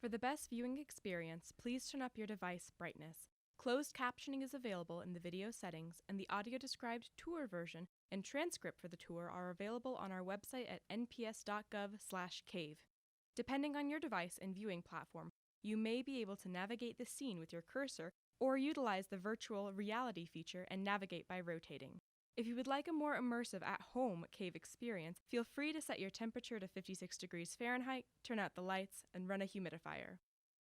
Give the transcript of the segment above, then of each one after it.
For the best viewing experience, please turn up your device brightness. Closed captioning is available in the video settings, and the audio-described tour version and transcript for the tour are available on our website at nps.gov/cave. Depending on your device and viewing platform, you may be able to navigate the scene with your cursor or utilize the virtual reality feature and navigate by rotating. If you would like a more immersive at-home cave experience, feel free to set your temperature to 56 degrees Fahrenheit, turn out the lights, and run a humidifier.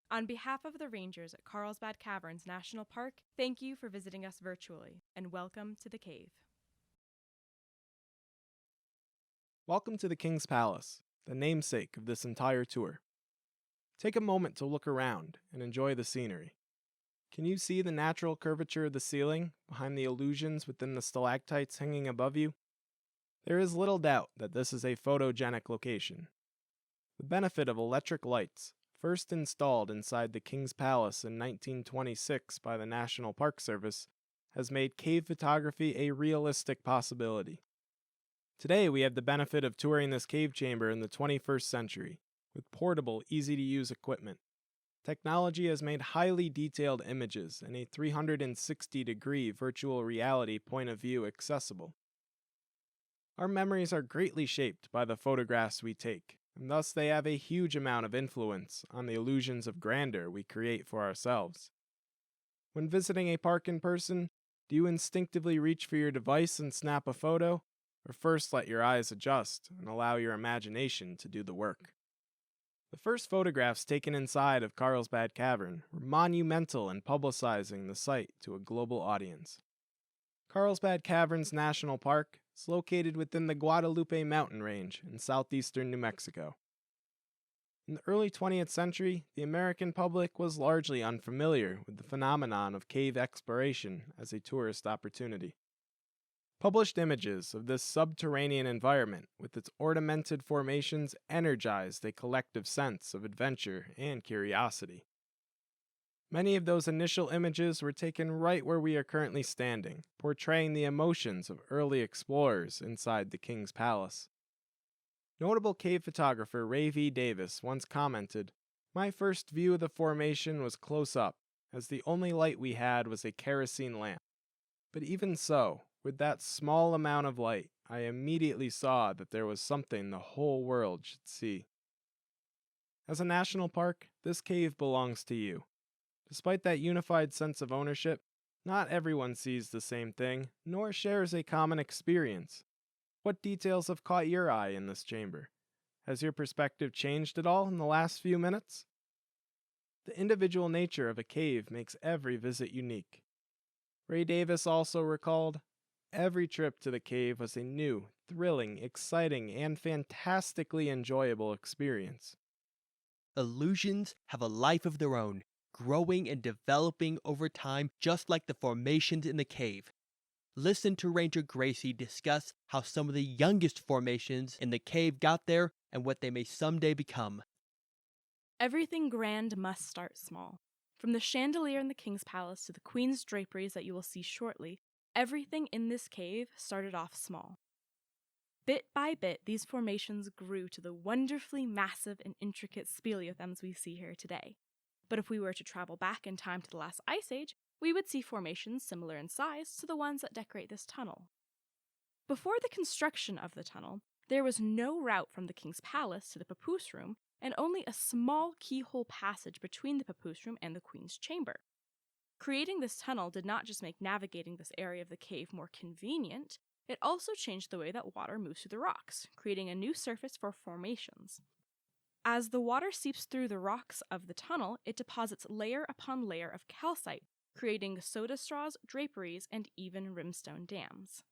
On behalf of the rangers at Carlsbad Caverns National Park, thank you for visiting us virtually, and welcome to the cave. Welcome to the King's Palace, the namesake of this entire tour. Take a moment to look around and enjoy the scenery. Can you see the natural curvature of the ceiling behind the illusions within the stalactites hanging above you? There is little doubt that this is a photogenic location. The benefit of electric lights, first installed inside the King's Palace in 1926 by the National Park Service, has made cave photography a realistic possibility. Today we have the benefit of touring this cave chamber in the 21st century, with portable, easy-to-use equipment. Technology has made highly detailed images and a 360-degree virtual reality point of view accessible. Our memories are greatly shaped by the photographs we take, and thus they have a huge amount of influence on the illusions of grandeur we create for ourselves. When visiting a park in person, do you instinctively reach for your device and snap a photo, or first let your eyes adjust and allow your imagination to do the work? The first photographs taken inside of Carlsbad Cavern were monumental in publicizing the site to a global audience. Carlsbad Caverns National Park is located within the Guadalupe mountain range in southeastern New Mexico. In the early 20th century, the American public was largely unfamiliar with the phenomenon of cave exploration as a tourist opportunity. Published images of this subterranean environment with its ornamented formations energized a collective sense of adventure and curiosity. Many of those initial images were taken right where we are currently standing, portraying the emotions of early explorers inside the King's Palace. Notable cave photographer Ray V. Davis once commented, "My first view of the formation was close up, as the only light we had was a kerosene lamp. But even so, with that small amount of light, I immediately saw that there was something the whole world should see." As a national park, this cave belongs to you. Despite that unified sense of ownership, not everyone sees the same thing, nor shares a common experience. What details have caught your eye in this chamber? Has your perspective changed at all in the last few minutes? The individual nature of a cave makes every visit unique. Ray Davis also recalled, "Every trip to the cave was a new, thrilling, exciting, and fantastically enjoyable experience." Illusions have a life of their own, growing and developing over time just like the formations in the cave. Listen to Ranger Gracie discuss how some of the youngest formations in the cave got there and what they may someday become. Everything grand must start small. From the chandelier in the King's Palace to the Queen's draperies that you will see shortly, everything in this cave started off small. Bit by bit, these formations grew to the wonderfully massive and intricate speleothems we see here today. But if we were to travel back in time to the last ice age, we would see formations similar in size to the ones that decorate this tunnel. Before the construction of the tunnel, there was no route from the King's Palace to the Papoose Room, and only a small keyhole passage between the Papoose Room and the Queen's Chamber. Creating this tunnel did not just make navigating this area of the cave more convenient, it also changed the way that water moves through the rocks, creating a new surface for formations. As the water seeps through the rocks of the tunnel, it deposits layer upon layer of calcite, creating soda straws, draperies, and even rimstone dams.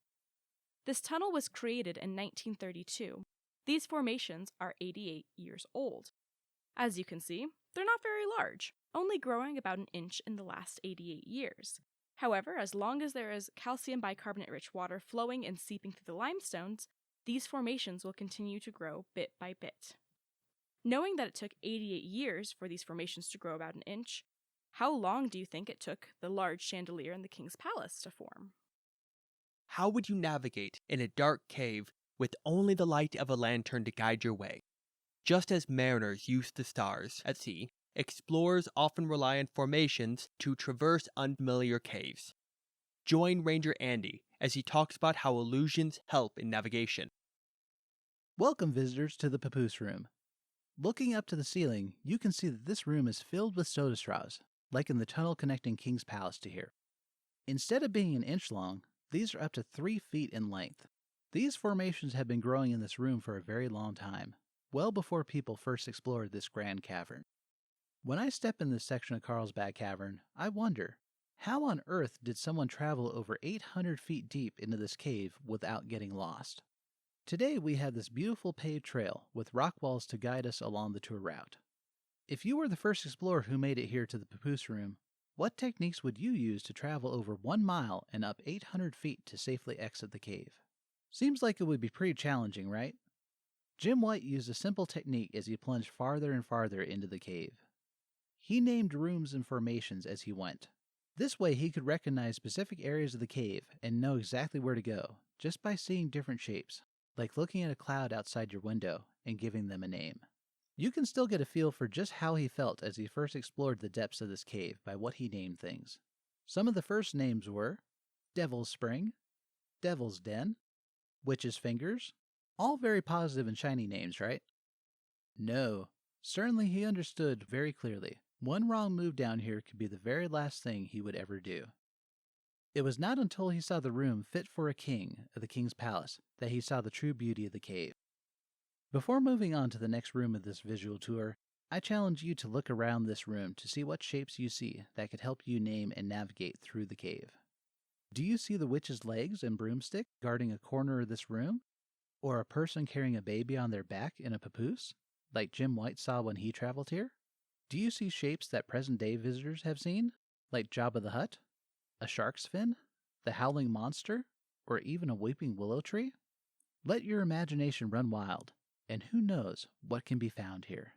This tunnel was created in 1932. These formations are 88 years old. As you can see, they're not very large, only growing about an inch in the last 88 years. However, as long as there is calcium bicarbonate-rich water flowing and seeping through the limestones, these formations will continue to grow bit by bit. Knowing that it took 88 years for these formations to grow about an inch, how long do you think it took the large chandelier in the King's Palace to form? How would you navigate in a dark cave with only the light of a lantern to guide your way? Just as mariners use the stars at sea explorers often rely on formations to traverse unfamiliar caves. Join Ranger Andy as he talks about how illusions help in navigation. Welcome, visitors, to the Papoose Room. Looking up to the ceiling, you can see that this room is filled with soda straws, like in the tunnel connecting King's Palace to here. Instead of being an inch long, these are up to 3 feet in length. These formations have been growing in this room for a very long time, well before people first explored this grand cavern. When I step in this section of Carlsbad Cavern, I wonder, how on earth did someone travel over 800 feet deep into this cave without getting lost? Today we have this beautiful paved trail with rock walls to guide us along the tour route. If you were the first explorer who made it here to the Papoose Room, what techniques would you use to travel over 1 mile and up 800 feet to safely exit the cave? Seems like it would be pretty challenging, right? Jim White used a simple technique as he plunged farther and farther into the cave. He named rooms and formations as he went. This way he could recognize specific areas of the cave and know exactly where to go, just by seeing different shapes, like looking at a cloud outside your window and giving them a name. You can still get a feel for just how he felt as he first explored the depths of this cave by what he named things. Some of the first names were Devil's Spring, Devil's Den, Witch's Fingers, all very positive and shiny names, right? No, certainly he understood very clearly. One wrong move down here could be the very last thing he would ever do. It was not until he saw the room fit for a king of the King's Palace that he saw the true beauty of the cave. Before moving on to the next room of this visual tour, I challenge you to look around this room to see what shapes you see that could help you name and navigate through the cave. Do you see the witch's legs and broomstick guarding a corner of this room? Or a person carrying a baby on their back in a papoose, like Jim White saw when he traveled here? Do you see shapes that present-day visitors have seen, like Jabba the Hutt, a shark's fin, the howling monster, or even a weeping willow tree? Let your imagination run wild, and who knows what can be found here.